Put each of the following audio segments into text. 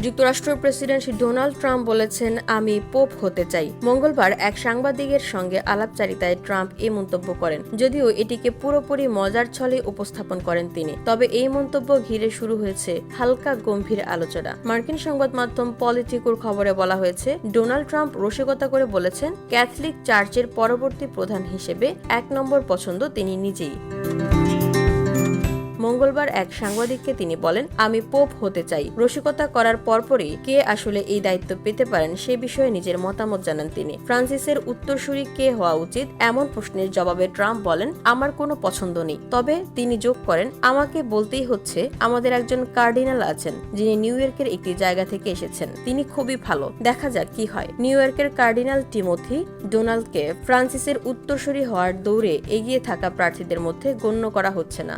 যুক্তরাষ্ট্রের president Donald Trump বলেছেন, আমি পোপ হতে চাই। মঙ্গলবার এক সাংবাদিকের সঙ্গে আলাপচারিতায় ট্রাম্প এই মন্তব্য করেন। যদিও এটিকে পুরোপুরি মজার ছলে উপস্থাপন করেন তিনি, তবে এই মন্তব্য ঘিরে শুরু হয়েছে হালকা গম্ভীর আলোচনা। মার্কিন সংবাদ মাধ্যম পলিটিকোর খবরে বলা হয়েছে, ডোনাল্ড ট্রাম্প রসিকতা করে বলেছেন, ক্যাথলিক চার্চের পরবর্তী প্রধান হিসেবে 1 নম্বর পছন্দ তিনি নিজেই। মঙ্গলবার এক সাংবাদিককে তিনি বলেন, আমি পোপ হতে চাই। রসিকতা করার পরপরই কে আসলে এই দায়িত্ব পেতে পারেন সে বিষয়ে নিজের মতামত জানান তিনি। ফ্রান্সিসের উত্তরসূরি কে হওয়া উচিত এমন প্রশ্নের জবাবে ট্রাম্প বলেন, আমার কোনো পছন্দ নেই। তবে তিনি যোগ করেন, আমাকে বলতেই হচ্ছে, আমাদের একজন কার্ডিনাল আছেন যিনি নিউ ইয়র্কের একটি জায়গা থেকে এসেছেন। তিনি খুবই ভালো, দেখা যাক কি হয়। নিউ ইয়র্কের কার্ডিনাল টিমোথি ডোনাল্ডকে ফ্রান্সিসের উত্তরসূরি হওয়ার দৌড়ে এগিয়ে থাকা প্রার্থীদের মধ্যে গণ্য করা হচ্ছে না।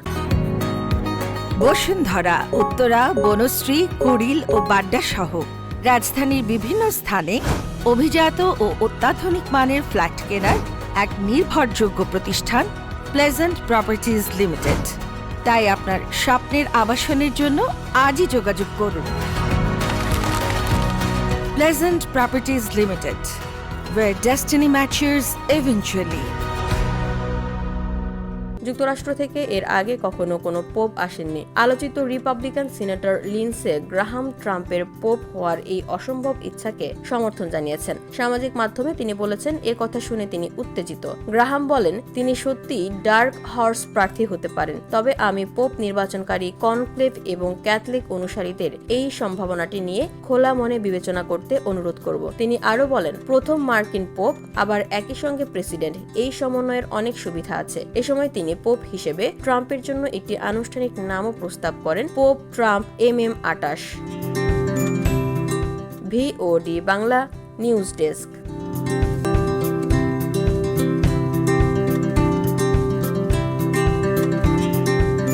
বসুন্ধরা, উত্তরা, বনশ্রী, কুড়িল ও বাড্ডা সহ রাজধানীর বিভিন্ন স্থানে অভিজাত ও অত্যাধুনিক মানের ফ্ল্যাট কেনার এক নির্ভরযোগ্য প্রতিষ্ঠান প্লেজেন্ট প্রপার্টিজ লিমিটেড। তাই আপনার স্বপ্নের আবাসনের জন্য আজই যোগাযোগ করুন। Pleasant properties limited, where destiny matures eventually. যুক্তরাষ্ট্র থেকে এর আগে কখনো কোনো পোপ আসেননি। আলোচিত রিপাবলিকান সিনেটর লিন্ডসে গ্রাহাম ট্রাম্পের পোপ হওয়ার এই অসম্ভব ইচ্ছাকে সমর্থন জানিয়েছেন। সামাজিক মাধ্যমে তিনি বলেছেন, এ কথা শুনে তিনি উত্তেজিত। গ্রাহাম বলেন, তিনি সত্যিই ডার্ক হর্স প্রার্থী হতে পারেন, তবে আমি পোপ নির্বাচনকারী কনক্লেভ এবং ক্যাথলিক অনুসারীদের এই সম্ভাবনাটি নিয়ে খোলা মনে বিবেচনা করতে অনুরোধ করব। তিনি আরও বলেন, প্রথম মার্কিন পোপ আবার একই সঙ্গে প্রেসিডেন্ট, এই সমন্বয়ের অনেক সুবিধা আছে। এ সময় তিনি পোপ হিসেবে ট্রাম্পের জন্য একটি আনুষ্ঠানিক নামও প্রস্তাব করেন, pope Trump MM28। VOD Bangla news desk.